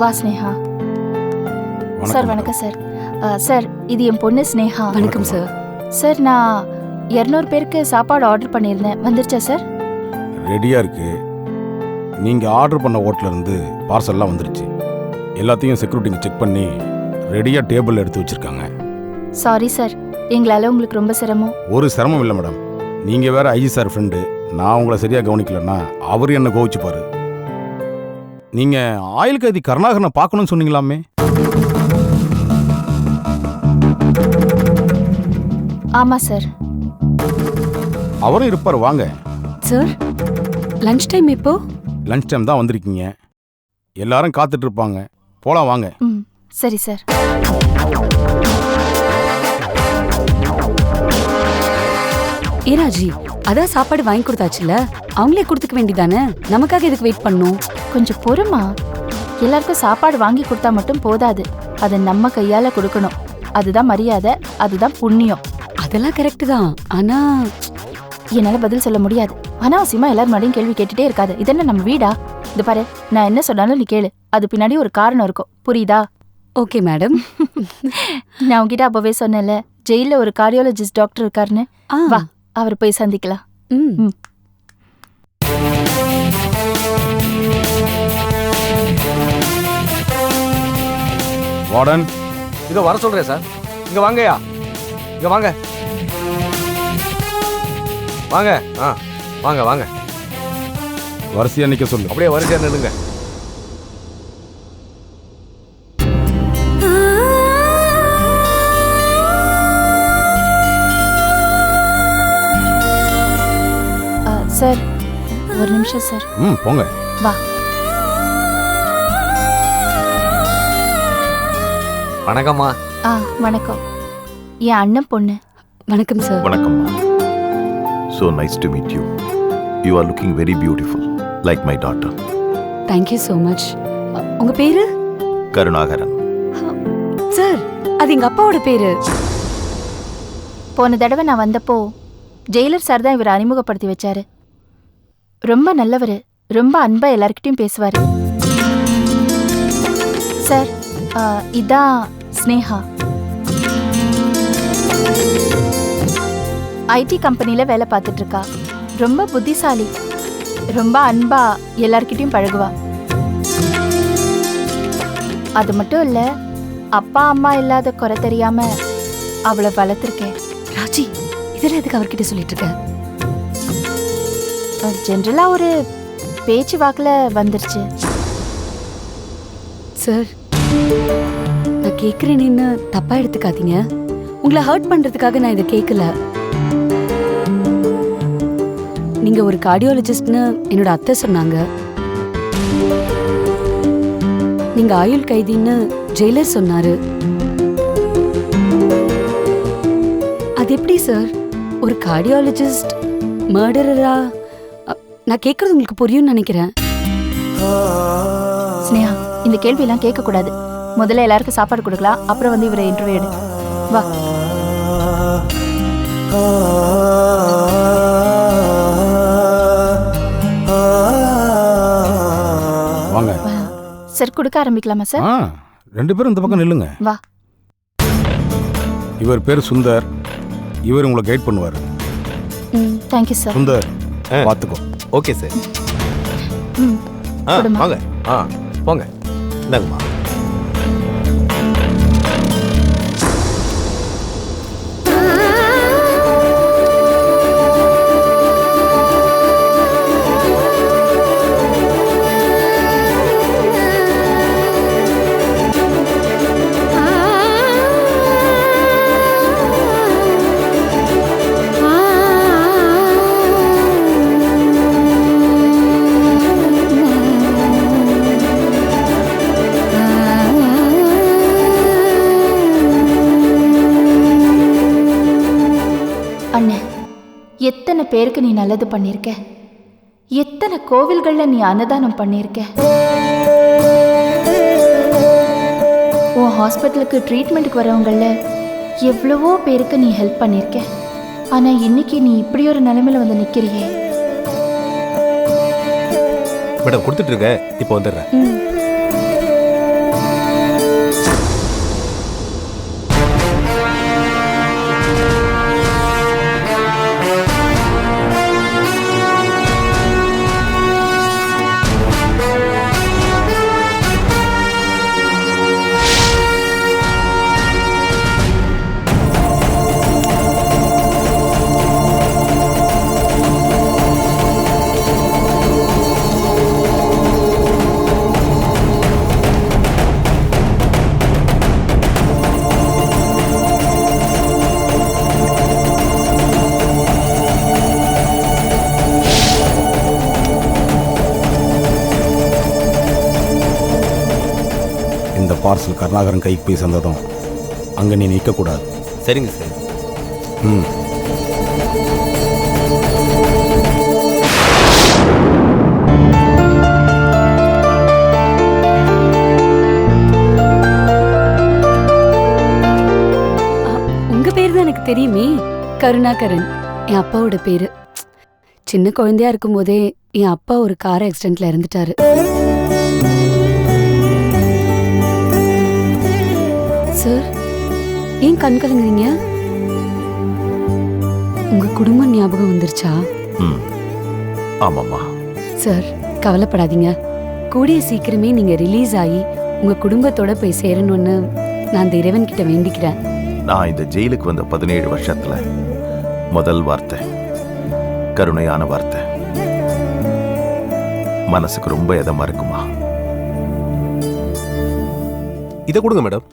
வா ஸ்னேகா. சார் வணக்கம் sir. Sir இது என் பொண்ணு ஸ்னேகா. வணக்கம் சார். சார் நான் 200 பேருக்கு சாப்பாடு ஆர்டர் பண்ணியிருந்தேன். வந்துருச்சா சார்? ரெடியாக இருக்கு. நீங்கள் ஆர்டர் பண்ண ஹோட்டல்ல இருந்து பார்சல்லாம் வந்துருச்சு. எல்லாத்தையும் செக்யூரிட்டிங்க செக் பண்ணி ரெடியாக டேபிள் எடுத்து வச்சுருக்காங்க. சாரி சார், எங்களால் உங்களுக்கு ரொம்ப சிரமம். ஒரு சிரமம் இல்லை மேடம். நீங்கள் வேற ஐஜி சார் ஃப்ரெண்டு. நான் உங்களை சரியாக கவனிக்கலன்னா அவர் என்ன கோவிச்சுப்பாரு. நீங்கள் ஆயுள் கைதி கருணாகரனை பார்க்கணும்னு சொன்னீங்களாமே. ஆமாம் சார். அவரும் இருப்பார், வாங்க. சார் லஞ்ச் டைம் இப்போ? லஞ்ச் டைம் தான் வந்திருக்கீங்க. எல்லாரும் காத்துட்டு இருப்பாங்க. போலாம் வாங்க. ம் சரி சார். ஏராஜி, அதான் சாப்பாடு வாங்கி கொடுத்தாச்சுல, அவங்களே கொடுத்துக்க வேண்டியதானே. நமக்காக எதுக்கு வெயிட் பண்ணணும்? கொஞ்சம் பொறுமா. எல்லாருக்கும் சாப்பாடு வாங்கி கொடுத்தா மட்டும் போதாது, அதை நம்ம கையால கொடுக்கணும். அதுதான் மரியாதை, அதுதான் புண்ணியம். அதெல்லாம் கரெக்ட் தான். ஆனா என்னால பதில் சொல்ல முடியாது. அனாவசியமா எல்லாரும் முன்னாடியும் கேள்வி கேட்டுட்டே இருக்காது. இதென்ன நம்ம வீடா? இது பாரு, நான் என்ன சொன்னாலும் நீ கேளு. அது பின்னாடி ஒரு காரணம் இருக்கும், புரியுதா? Okay madam. நான் உங்ககிட்ட அப்பவே சொன்னேன்ல, ஜெயில ஒரு கார்டியாலஜிஸ்ட் டாக்டர் இருக்காருன்னு. வா, அவர் போய் சந்திக்கலாம். வார்டன், இதோ வர சொல்றேன் சார். இங்க வாங்கயா, இங்க வாங்க வாங்க. வாங்க வாங்க. வரிசையா நிக்க சொல்லு. அப்படியே வரிசையா நில்லுங்க. சார் ஒரு நிமிஷம் சார். போங்க. வா. வணக்கம்மா. வணக்கம். என் அண்ணன் பொண்ணு. வணக்கம் சார். வணக்கம். So nice to meet you. You are looking very beautiful, like my daughter. Thank you so much. உங்க பேரு? கருணாகரன். சார், அது எங்க அப்பாவோட பேரு. போன தடவை நான் வந்தப்போ ஜெயிலர் சார் தான் இவரை அறிமுகப்படுத்தி வச்சாரு. ரொம்ப நல்லவர், ரொம்ப அன்பா எல்லார்கிட்டையும் பேசுவார். சார், இதான் ஸ்னேகா. ஐடி கம்பெனியில் வேலை பார்த்துட்டு இருக்கா. ரொம்ப புத்திசாலி, ரொம்ப அன்பா எல்லார்கிட்டையும் பழகுவா. அது மட்டும் இல்லை, அப்பா அம்மா இல்லாத குறை தெரியாம அவளை வளர்த்துருக்கேன். ராஜி, இதெல்லாம் எதுக்கு அவர்கிட்ட சொல்லிட்டு இருக்க? ஜென்ரலா ஒரு பேச்சு வாக்குல வந்துருச்சு. சார், நான் கேட்குறேன்னு தப்பா எடுத்துக்காதீங்க. உங்களை ஹர்ட் பண்றதுக்காக நான் இதை கேட்கல. நீங்க ஒரு கார்டியாலஜிஸ்ட்னு என்னோட அத்தை சொன்னாங்க. நீங்க ஆயுள் கைதின்னு ஜெயிலர் சொன்னாரு. அது எப்படி சார் ஒரு கார்டியாலஜிஸ்ட் மர்டரரா? நான் கேட்கறது உங்களுக்கு புரியும்னு நினைக்கிறேன். ஸ்னேகா, இந்த கேள்வி எல்லாம் கேட்க கூடாது. முதல்ல எல்லாருக்கும் சாப்பாடு கொடுக்கலாம், அப்புறம் வந்து இவரை இன்டர்வியூ எடு. வா. வாங்க சார், கொடுக்க ஆரம்பிக்கலாமா சார்? 2 பேரும் இந்த பக்கம் நில்லுங்க. வா. இவர் பேர் சுந்தர். இவர் உங்களை கைட் பண்ணுவார். Thank you sir. சுந்தர், பார்த்துக்கோ. Okay sir. வாங்க. போங்க. இந்தாங்கம்மா. எத்தனை பேருக்கு நீ நல்லது பண்ணியிருக்க, எத்தனை கோவில்கள்ல நீ அன்னதானம் பண்ணியிருக்க. உன் ஹாஸ்பிட்டலுக்கு ட்ரீட்மெண்ட்டுக்கு வரவங்கள எவ்வளவோ பேருக்கு நீ ஹெல்ப் பண்ணியிருக்க. ஆனா இன்னைக்கு நீ இப்படி ஒரு நிலைமையில வந்து நிக்கிறியே. மேடம் கொடுத்துட்டு இருக்க, இப்போ வந்துடுறேன். பார்சல் கருணாகரன் கைக்கு போய் சேர்ந்ததும் அங்கே நீ நிற்கக்கூடாது. சரிங்க சார். ம். உங்க பேர் தான் எனக்கு தெரியுமே, கருணாகரன். என் அப்பாவோட பேரு. சின்ன குழந்தையா இருக்கும்போதே என் அப்பா ஒரு கார் ஆக்சிடென்ட்ல இறந்துட்டாரு. சார், ஏன் கண் கலங்குறீங்க? உங்க குடும்பம் ஞாபகம் வந்துருச்சா? ம் ஆமாம்மா. சார், கவலைப்படாதீங்க. கூடிய சீக்கிரமே நீங்க ரிலீஸ் ஆகி உங்க குடும்பத்தோட போய் சேரணும்னு நான் அந்த இறைவன் கிட்ட வேண்டிக்கிறேன். நான் இந்த ஜெயிலுக்கு வந்த 17 வருஷத்துல முதல் வார்த்தை கருணையான வார்த்தை. மனசுக்கு ரொம்ப இதமா இருக்குமா. இதை கொடுங்க மேடம்.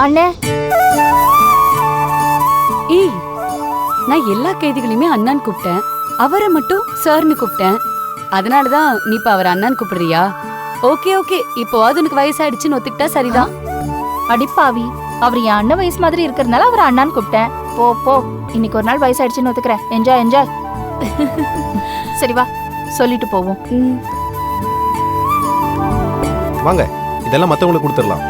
அண்ணே, ஏய், நான் எல்லா கைதிகளையுமே அண்ணான்னு கூப்பிட்டேன், அவரை மட்டும் சார்னு கூப்பிட்டேன். அதனாலதான் நீ இப்ப அவர் அண்ணான்னு கூப்பிடுறியா? ஓகே ஓகே, இப்போ உனக்கு வயசாயிடுச்சுன்னு ஒத்துக்கிட்டா சரிதான். அடிப்பாவி, அவர் என் அண்ணன் வயசு மாதிரி இருக்கிறதுனால அவர் அண்ணான்னு கூப்பிட்டேன். போ போ, இன்னைக்கு ஒரு நாள் வயசாயிடுச்சுன்னு ஒத்துக்கிறேன். Enjoy enjoy. சரி வா, சொல்லிட்டு போவோம். வாங்க, இதெல்லாம் மற்றவங்களுக்கு கொடுத்துடலாம்.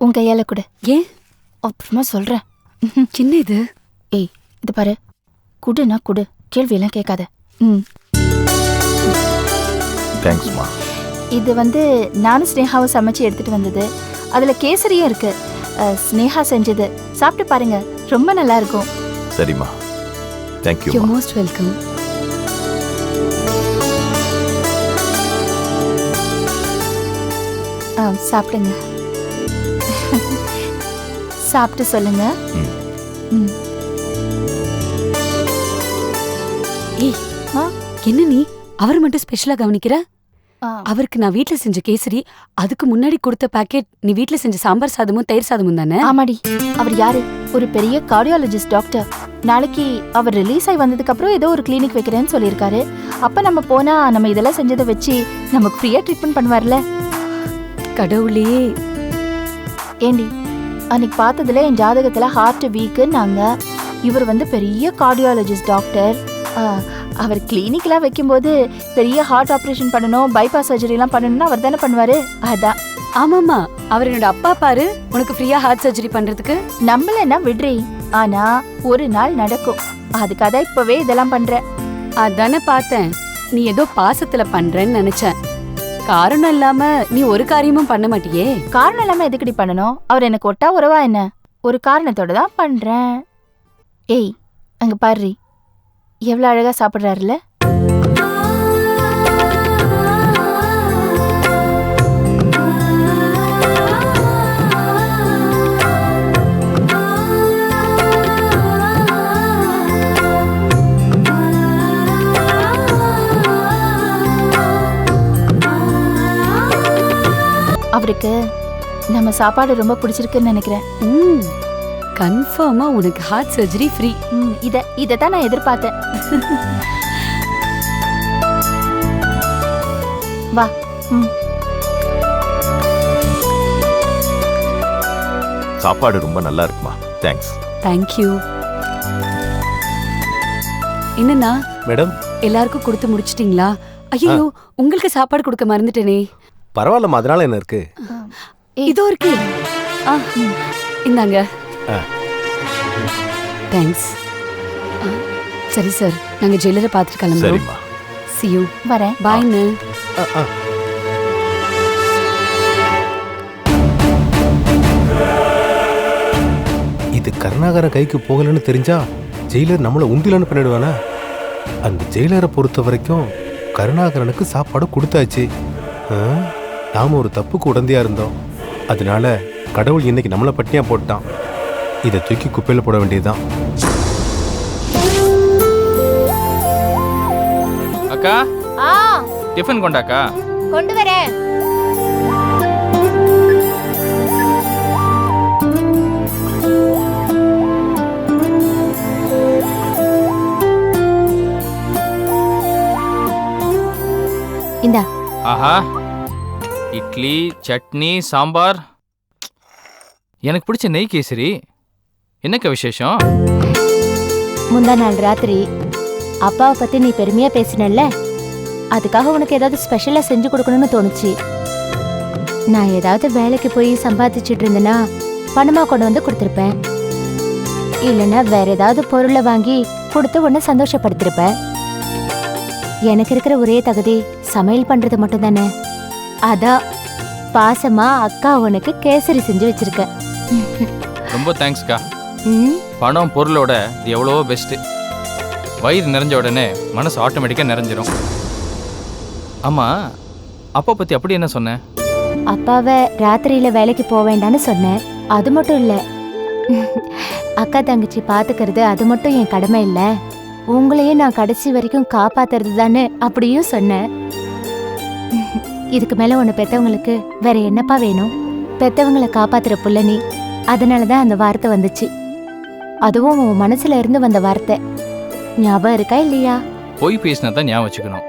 உன் கையால கூட. ஏன்? அப்புறமா சொல்றேன். சின்ன இது. ஏய், இது பாரு, குடுனா குடு, கேள்வியெல்லாம் கேட்காத. ம். தேங்க்ஸ்மா. இது நானும் ஸ்னேகாவும் சமைச்சு எடுத்துட்டு வந்தது. அதுல கேசரியும் இருக்கு. ஸ்னேகா செஞ்சது. சாப்பிட்டு பாருங்க, ரொம்ப நல்லா இருக்கும். சரிம்மா, தேங்க்யூ. You most welcome. சாப்பிடுங்க. சாப்பிட்டு சொல்லுங்க. ம். ஏய், என்ன நீ அவர் மட்டும் ஸ்பெஷலா கவனிக்கிற? அவருக்கு நான் வீட்ல செஞ்ச கேசரி, அதுக்கு முன்னாடி கொடுத்த பாக்கெட் நீ வீட்ல செஞ்ச சாம்பார் சாதமும் தயிர் சாதமும் தானே? ஆமாடி. அவர் யாரு? ஒரு பெரிய கார்டியாலஜிஸ்ட் டாக்டர். நாளைக்கு அவர் ரிலீஸ் ஆகி வந்ததுக்கு அப்புறம் ஏதோ ஒரு கிளினிக் வைக்கிறேன்னு சொல்லியிருக்காரு. அப்ப நம்ம போனா நம்ம இதெல்லாம் செஞ்சதை வச்சு நமக்கு ஃப்ரீயா ட்ரீட்மெண்ட் பண்ணுவார்ல. கடவுளே. ஏண்டி, அன்னைக்கு பார்த்ததுல என் ஜாதகத்துல ஹார்ட் வீக்குன்னாங்க. இவர் பெரிய கார்டியாலஜிஸ்ட் டாக்டர். அவர் கிளினிக்லாம் வைக்கும்போது பெரிய ஹார்ட் ஆப்ரேஷன் பண்ணணும், பைபாஸ் சர்ஜரிலாம் பண்ணணும்னா அவர் தானே பண்ணுவாரு. அதான். ஆமாமா, அவர் என்னோட அப்பா பாரு, உனக்கு ஃப்ரீயா ஹார்ட் சர்ஜரி பண்றதுக்கு. நம்மள விடுறி, ஆனா ஒரு நாள் நடக்கும். அதுக்காக இப்பவே இதெல்லாம் பண்ற. அதானே பார்த்தேன், நீ ஏதோ பாசத்துல பண்றேன்னு நினைச்சேன். காரணம் இல்லாம நீ ஒரு காரியமும் பண்ண மாட்டியே. காரணம் இல்லாம எதுக்கடி பண்ணணும்? அவர் எனக்கு ஒட்டா உறவா என்ன? ஒரு காரணத்தோட தான் பண்றேன். ஏய், அங்க பாரு, எவ்வளவு அழகா சாப்பிடுறாருல. அவருக்கு நம்ம சாப்பாடு ரொம்ப பிடிச்சிருக்குன்னு நினைக்கிறேன். கன்ஃபார்மா உனக்கு ஹார்ட் சர்ஜரி ஃப்ரீ. இதை தான் நான் எதிர்பார்த்தேன். வா. சாப்பாடு ரொம்ப நல்லா இருக்குமா. தேங்க்ஸ். தேங்க்யூ. என்னன்னா மேடம், எல்லாருக்கும் கொடுத்து முடிச்சிட்டீங்களா? ஐயோ, உங்களுக்கு சாப்பாடு கொடுக்க மறந்துட்டேனே. பரவாயில்லம்மா, அதனால என்ன இருக்கு? இதோ இருக்கு. இந்தாங்க. தேங்க்ஸ். சரி சார், நாங்க ஜெயிலரை பார்த்துட்டு கிளம்புறோம். சரிம்மா. See you. வரேன். பாய்ண்ணு. இது கருணாகரன் கைக்கு போகலன்னு தெரிஞ்சா ஜெயிலர் நம்மளை உண்டிலன்னு பண்ணிடுவானா? அந்த ஜெயிலரை பொறுத்த வரைக்கும் கருணாகரனுக்கு சாப்பாடு கொடுத்தாச்சு. நாம ஒரு தப்புக்கு உடந்தையா இருந்தோம். அதனால கடவுள் இன்னைக்கு நம்மளை பட்டினியா போட்டான். இதை தூக்கி குப்பையில் போட வேண்டியதுதான். அக்கா ஆ டிஃபன் கொண்டாக்கா. கொண்டு வரேன். இந்தா. ஆஹா, இட்லி சட்னி சாம்பார். எனக்கு பிடிச்ச நெய் கேசரி. என்னக்கா விசேஷம்? முந்தா நாள் ராத்திரி அப்பாவை பத்தி நீ பெருமையா பேசினல்ல, அதுக்காக உனக்கு ஏதாவது ஸ்பெஷலா செஞ்சு கொடுக்கணும்னு தோணுச்சு. நான் ஏதாவது வேலைக்கு போய் சம்பாதிச்சுட்டு இருந்தேன்னா பணமா கொண்டு வந்து கொடுத்துருப்பேன். இல்லைன்னா வேற ஏதாவது பொருளை வாங்கி கொடுத்து உன்னை சந்தோஷப்படுத்திருப்பேன். எனக்கு இருக்கிற ஒரே தகுதி சமையல் பண்றது மட்டும் தானே. அதான் பாசமா அக்கா உனக்கு கேசரி செஞ்சு வச்சிருக்க. ரொம்ப தேங்க்ஸ்க்கா. ம், பணம் பொருளோட இது எவ்வளவோ பெஸ்ட்டு. வயிறு நிறைஞ்ச உடனே மனசு ஆட்டோமேட்டிக்காக நிறைஞ்சிரும். ஆமாம், அப்பா பற்றி அப்படி என்ன சொன்னேன்? அப்பாவை ராத்திரியில வேலைக்கு போக வேண்டான்னு சொன்னேன். அது மட்டும் இல்ல, அக்கா தங்கச்சி பாத்துக்கிறது அது மட்டும் என் கடமை இல்ல, உங்களையும் நான் கடைசி வரைக்கும் காப்பாத்துறது தானே அப்படியும் சொன்னேன். இதுக்கு மேல உன்னை பெத்தவங்களுக்கு வேற என்னப்பா வேணும்? பெத்தவங்களை காப்பாத்துற புள்ள நீ. அதனாலதான் அந்த வார்த்தை வந்துச்சு. அதுவும் உன் மனசுல இருந்து வந்த வார்த்தை. ஞாபகம் இருக்கா இல்லையா? போய் பேசினா தான் ஞாபகம் வச்சுக்கணும்.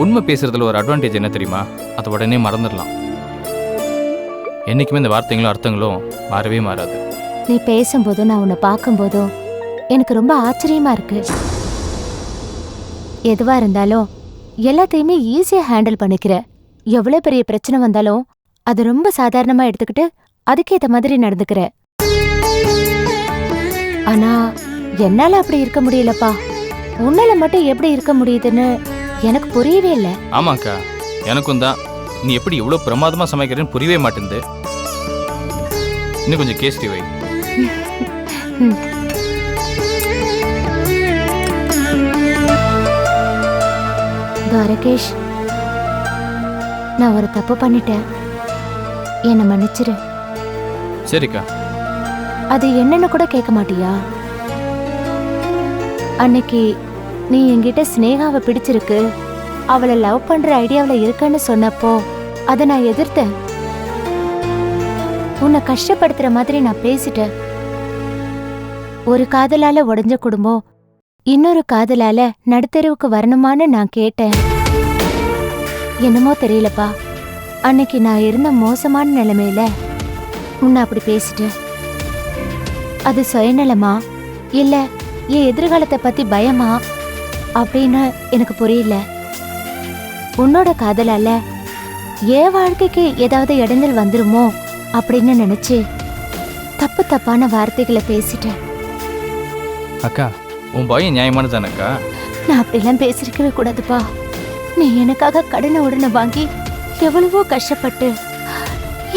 உண்மை பேசுறதுல ஒரு அட்வான்டேஜ் என்ன தெரியுமா? அதை உடனே மறந்துடலாம். என்னைக்குமே இந்த வார்த்தைகளும் அர்த்தங்களும் மாறவே மாறாது. நீ பேசும்போதும் நான் உன்னை பார்க்கும்போதும் எனக்கு ரொம்ப ஆச்சரியமா இருக்கு. எதுவா இருந்தாலும் எல்லாத்தையுமே ஈஸியா ஹேண்டில் பண்ணிக்கிற. எவ்வளவு பெரிய பிரச்சனை வந்தாலும் அது ரொம்ப சாதாரணமா எடுத்துக்கிட்டு அதுக்கேத்த மாதிரி நடந்துக்கிற. ஆனா என்னால அப்படி இருக்க முடியலப்பா. உன்னால மட்டும் எப்படி இருக்க முடியுதுன்னு எனக்கு புரியவே இல்லை. ஆமாக்கா, எனக்கும் தான். நீ எப்படி இவ்வளோ பிரமாதமாக சமைக்கிறேன்னு புரியவே மாட்டேங்குது. இன்னும் கொஞ்சம் கேஸ்டி வை. துவாரகேஷ், நான் ஒரு தப்பு பண்ணிட்டேன். என்னை மன்னிச்சிரு. சரிக்கா. அது என்னன்னு கூட கேட்க மாட்டியா? அன்னைக்கு நீ என்கிட்ட ஸ்னேகாவை பிடிச்சிருக்கு, அவளை லவ் பண்ற ஐடியாவில் இருக்கன்னு சொன்னப்போ அதை நான் எதிர்த்தேன். உன்னை கஷ்டப்படுத்துற மாதிரி நான் பேசிட்டேன். ஒரு காதலால உடைஞ்ச குடும்பம் இன்னொரு காதலால நடுத்தெருவுக்கு வரணுமான்னு நான் கேட்டேன். என்னமோ தெரியலப்பா, அன்னைக்கு நான் இருந்த மோசமான நிலைமையில உன்னை அப்படி பேசிட்டேன். அது சுயநலமா இல்ல என் எதிர்காலத்தை பத்தி பயமா அப்படின்னு எனக்கு புரியல. உன்னோட காதலால என் வாழ்க்கைக்கு ஏதாவது இடைஞ்சல் வந்துருமோ அப்படின்னு நினைச்சு தப்பு தப்பான வார்த்தைகளை பேசிட்டேன். அக்கா, உன் பயம் நியாயமானதானக்கா? நான் அப்படிலாம் பேசிருக்கவே கூடாதுப்பா. நீ எனக்காக கடனை உடனே வாங்கி எவ்வளவோ கஷ்டப்பட்டு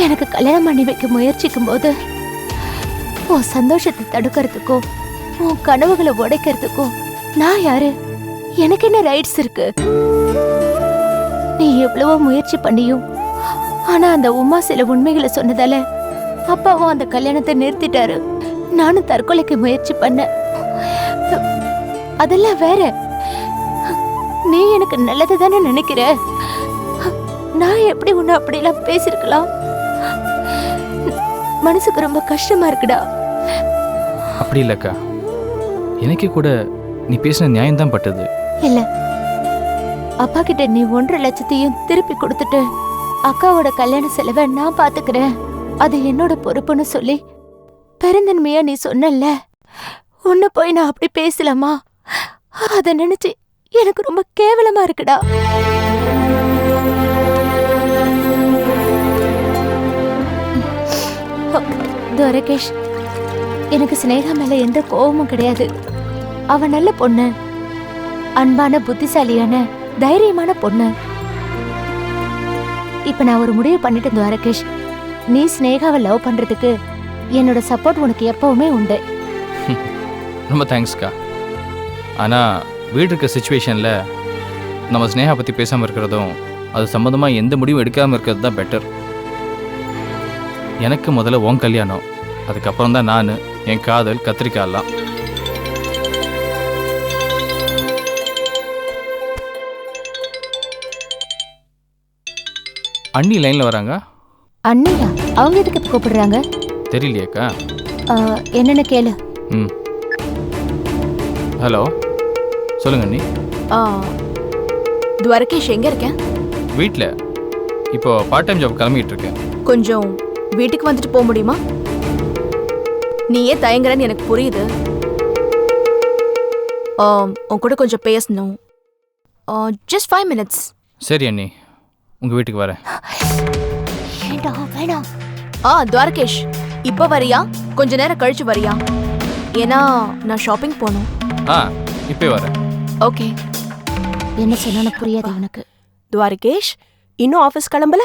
எனக்கு கல்யாணம் பண்ணி வைக்க முயற்சிக்கும் போது உன் சந்தோஷத்தை தடுக்கிறதுக்கோ உன் கனவுகளை உடைக்கிறதுக்கோ நான் யாரு? எனக்கு என்ன ரைட்ஸ் இருக்கு? நீ எவ்வளவோ முயற்சி பண்ணியும் ஆனா அந்த உமா சில உண்மைகளை சொன்னதால அப்பாவும் அந்த கல்யாணத்தை நிறுத்திட்டாரு. நானும் தற்கொலைக்கு முயற்சி பண்ணேன். அதெல்லாம் வேற. நீ எனக்கு நல்லது தானே நினைக்கிற. நான் எப்படி உன்னை அப்படிலாம் பேசிருக்கலாம்? மனசுக்கு ரொம்ப கஷ்டமா இருக்குடா. அப்படி இல்லக்கா, எனக்கே கூட நீ பேசின நியாயம்தான் பட்டது. இல்ல, அப்பா கிட்ட நீ 1.5 லட்சத்தையும் திருப்பி கொடுத்துட்டு அக்காவோட கல்யாண செலவை நான் பாத்துக்கிறேன், அது என்னோட பொறுப்புன்னு சொல்லி பெருந்தன்மையா நீ சொன்னல. உன்னை போய் நான் அப்படி பேசலாமா? அத நினைச்சு எனக்கு ரொம்ப கேவலமா இருக்குடா. துவரகேஷ், எனக்கு ஸ்னேகா மேல எந்த கோபமும் கிடையாது. அவ நல்ல பொண்ணு, அன்பான புத்திசாலியான தைரியமான பொண்ணு. இப்ப நான் ஒரு முடிவு பண்ணிட்டேன் துவரகேஷ். நீ ஸ்னேகாவை லவ் பண்றதுக்கு என்னோட சப்போர்ட் உனக்கு எப்பவுமே உண்டு. ரொம்ப தேங்க்ஸ்க்கா. ஆனால் வீடு இருக்க சுச்சுவேஷனில் நம்ம ஸ்னேகா பற்றி பேசாமல் இருக்கிறதும் அது சம்மந்தமாக எந்த முடிவும் எடுக்காமல் இருக்கிறது தான் பெட்டர். எனக்கு முதல்ல உன் கல்யாணம், அதுக்கப்புறம் தான் நான். என் காதல் கத்திரிக்காயெல்லாம். அண்ணி லைனில் வராங்க. அண்ணியா? அவங்க எதுக்கு இப்ப கூப்பிடுறாங்க? தெரியலையேக்கா. என்னன்னு கேளு. ம், ஹலோ, சொல்லுங்க அண்ணி. துவாரகேஷ் எங்க இருக்கேன்? வீட்டில் இப்போ பார்ட் டைம் ஜாப் கிளம்பிட்டு இருக்கேன். கொஞ்சம் வீட்டுக்கு வந்துட்டு போக முடியுமா? நீயே தயங்குறன்னு எனக்கு புரியுது. உன் கூட கொஞ்சம் பேசணும். Just 5 minutes. சரி அண்ணி, உங்கள் வீட்டுக்கு வரேன். துவாரகேஷ், இப்ப வரியா கொஞ்ச நேரம் கழிச்சு வரியா? ஏன்னா நான் ஷாப்பிங் போகணும். இப்போ வரேன். ஓகே. என்ன சொன்னானு புரியாது எனக்கு. துவாரகேஷ், இன்னும் ஆஃபீஸ் கிளம்பல?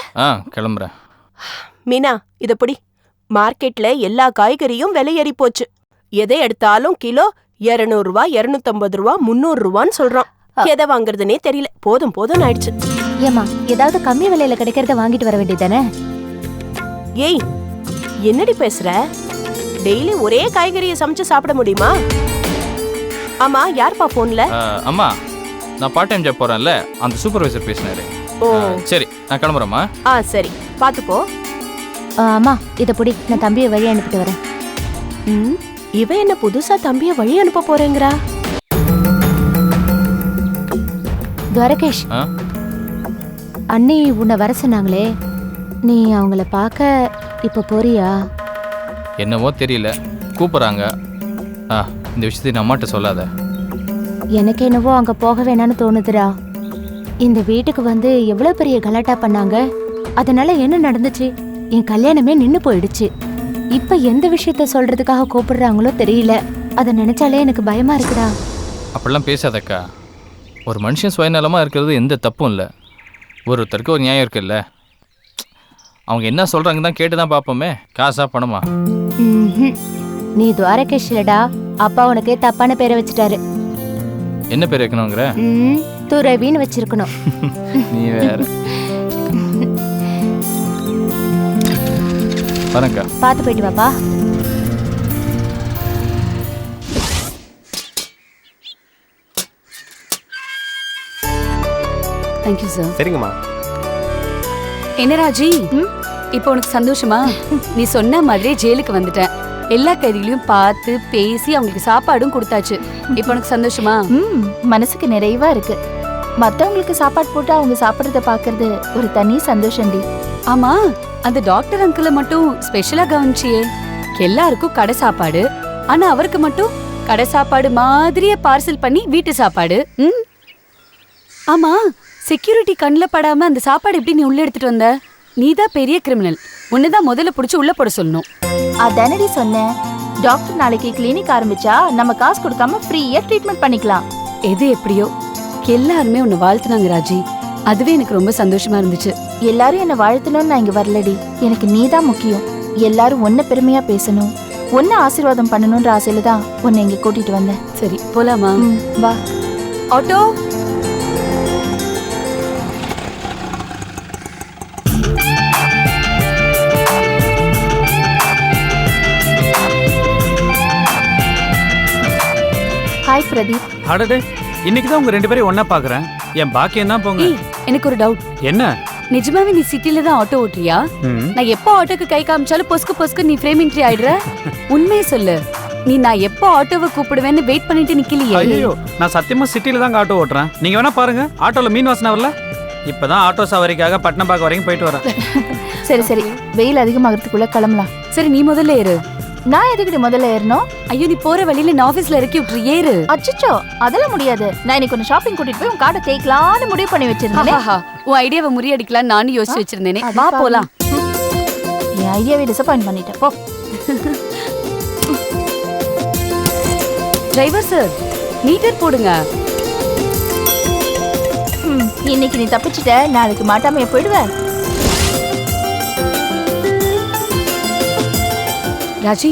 கிளம்புறேன். மீனா, இத பிடி. மார்க்கெட்ல எல்லா காய்கறியும் விலை ஏறி போச்சு. எதை எடுத்தாலும் கிலோ 200 ரூபாய், 250 ரூபாய், 300 ரூபான்னு சொல்றான். எதை வாங்குறதுனே தெரியல. போதும் போதும் ஆயிடுச்சு. ஏமா, ஏதாவது கம்மி விலையில கிடைக்கிறத வாங்கிட்டு வர வேண்டியதானே? ஏய், என்னடி பேசுற? டெய்லி ஒரே காய்கறியை சமைச்சு சாப்பிட முடியுமா? ஆமா, யார்ப்பா போன்ல? அம்மா, நான் பார்ட் டைம் ஜாப் போறேன்ல, அந்த சூப்பர்வைசர் பேசினாரு. சரி, நான் கிளம்புறேம்மா. சரி, பாத்துப்போ. அம்மா, இத புடி, நான் தம்பியை வழி அனுப்பிட்டு வரேன். இவ என்ன புதுசா தம்பிய வழி அனுப்ப போறேங்கிறா? துவாரகேஷ், அண்ணி உன்னை வர சொன்னாங்களே, நீ அவங்கள பார்க்க இப்ப போறியா? என்னவோ தெரியல, கூப்பிட்றாங்க. இந்த விஷயத்தை நான் அம்மாட்ட சொல்லாத. எனக்கு என்னவோ அங்க போக வேணான்னு தோணுதுடா. இந்த வீட்டுக்கு வந்து எவ்வளவு பெரிய கலாட்டா பண்ணாங்க. அதனால என்ன நடந்துச்சு? என் கல்யாணமே நின்னு போயிடுச்சு. இப்ப எந்த விஷயத்த சொல்றதுக்காக கூப்பிடுறாங்களோ தெரியல. அதை நினைச்சாலே எனக்கு பயமா இருக்குடா. அப்படிலாம் பேசாதக்கா. ஒரு மனுஷன் சுயநலமாக இருக்கிறது எந்த தப்பும் இல்லை. ஒருத்தருக்கு ஒரு நியாயம் இருக்குல்ல. அவங்க என்ன சொல்கிறாங்க தான் கேட்டு தான் பார்ப்போமே. காசா பணமா? நீ துவாரகேஷ் இல்லடா, அப்பா உனக்கு தப்பான பேரை வச்சுட்டாரு. என்ன பேர் வைக்கணுங்கிற? துறவின்னு வச்சிருக்கணும். நீ வேற. வரேன்க்கா. பார்த்து போயிட்டு வாப்பா. Thank you sir. சரிங்கம்மா. என்ன ராஜி, இப்போ உனக்கு சந்தோஷமா? நீ சொன்ன மாதிரியே ஜெயிலுக்கு வந்துட்டேன். எல்லா கைதிகளையும் பார்த்து பேசி அவங்களுக்கு சாப்பாடும் கொடுத்தாச்சு. இப்போ உனக்கு சந்தோஷமா? மனசுக்கு நிறைவா இருக்கு. மத்தவங்களுக்கு சாப்பாடு போட்டு அவங்க சாப்பிடுறத பாக்குறது ஒரு தனி சந்தோஷம்டி. ஆமா, அந்த டாக்டர் அங்கிளை மட்டும் ஸ்பெஷலா கவனிச்சியே. எல்லாருக்கும் கடை சாப்பாடு, ஆனா அவருக்கு மட்டும் கடை சாப்பாடு மாதிரியே பார்சல் பண்ணி வீட்டு சாப்பாடு. ஆமா, செக்யூரிட்டி கண்ணில் படாம அந்த சாப்பாடு எப்படி நீ உள்ள எடுத்துட்டு வந்த? நீதான் பெரிய கிரிமினல். உன்னதான் முதல்ல பிடிச்சி உள்ள போட சொல்லணும். அதானடி சொன்னேன். டாக்டர் நாளைக்கு கிளினிக் ஆரம்பிச்சா நம்ம காசு கொடுக்காம ஃப்ரீயா ட்ரீட்மெண்ட் பண்ணிக்கலாம். எது எப்படியோ எல்லாருமே உன்னை வாழ்த்துனாங்க ராஜி. அதுவே எனக்கு ரொம்ப சந்தோஷமா இருந்துச்சு. எல்லாரும் என்ன வாழ்த்தணும்னு நான் இங்க வரலடி. எனக்கு நீதான் முக்கியம். எல்லாரும் ஒன்ன பெருமையா பேசணும், ஒன்ன ஆசீர்வாதம் பண்ணணும்ன்ற ஆசையில தான் உன்னை இங்க கூட்டிட்டு வந்தேன். சரி, போலாமா? வா. ஆட்டோ. ஹாய் பிரதீப். அடடே, இன்னைக்கு தான் உங்க 2 பேரையும் ஒண்ணா பாக்குறேன். என் பாக்கியம் தான் போங்க. எனக்கு ஒரு டவுட். என்ன? நிஜமாவே நீ சிட்டில தான் ஆட்டோ ஓட்டுறியா? நான் எப்போ ஆட்டோக்கு கை காமிச்சாலும் பொஸ்கு பொஸ்கு நீ ஃப்ரேம் என்ட்ரி ஆயிடுற. உண்மையை சொல்லு. நீ நான் எப்போ ஆட்டோவை கூப்பிடுவேன்னு வெயிட் பண்ணிட்டு நிக்கலையே? ஐயோ, நான் சத்தியமா சிட்டில தான் ஆட்டோ ஓட்டுறேன். நீங்க வேணா பாருங்க, ஆட்டோல மீன் வாசனை வரல. இப்பதான் ஆட்டோ சவாரிக்காக பட்டணப்பாக்கம் வரைக்கும் போயிட்டு வரேன். சரி சரி, வெயில் அதிகமாகிறதுக்குள்ள கிளம்பலாம். சரி, நீ முதல்ல ஏறு. நான் எதுக்கிட்ட முதல்ல ஏறணும்? ஐயோ, நீ போற வழியில நான் ஆபீஸ்ல இறக்கி விட்டுரு, ஏறு. அச்சச்சோ, அதெல்லாம் முடியாது. நான் இன்னைக்கு கொஞ்சம் ஷாப்பிங் கூட்டிட்டு போய் உன் கார்டை தேய்க்கலாம்னு முடிவு பண்ணி வச்சிருந்தேன். உன் ஐடியாவை முறியடிக்கலாம் நானும் யோசிச்சு வச்சிருந்தேனே. வா போலாம். என் ஐடியாவை டிசப்பாயிண்ட் பண்ணிட்டேன். போ. டிரைவர் சார், மீட்டர் போடுங்க. இன்னைக்கு நீ தப்பிச்சிட்ட, நாளைக்கு மாட்டாமைய போயிடுவேன். ராஜி,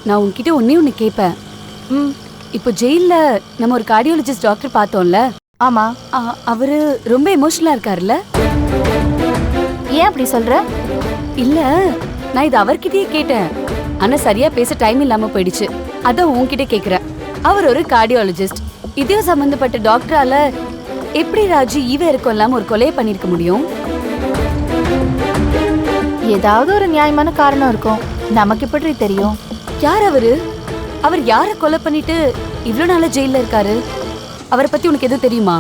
நான் உன்கிட்ட ஒண்ணு கேட்பேன். இப்போ ஜெயில்ல நம்ம ஒரு கார்டியாலஜிஸ்ட் டாக்டர் பார்த்தோம்ல? ஆமா. அவரு ரொம்ப எமோஷனலா இருக்காருல்ல? ஏன் அப்படி சொல்ற? இல்ல, நான் இது அவர்கிட்டயே கேட்டேன். ஆனா சரியா பேச டைம் இல்லாம போயிடுச்சு. அதான் உன்கிட்ட கேக்குறேன். அவர் ஒரு கார்டியாலஜிஸ்ட். இதயம் சம்பந்தப்பட்ட டாக்டரால எப்படி ராஜு ஈவருக்கும் இல்லாம ஒரு கொலையை பண்ணிருக்க முடியும்? ஏதாவது ஒரு நியாயமான காரணம் இருக்கும். நமக்கு எப்படி தெரியும்? யார் அவரு? அவர் யார கொலை பண்ணிட்டு இவ்ளோ நாளா ஜெயில இருக்காரு? அவரை பத்தி உனக்கு எதுவும் தெரியுமா?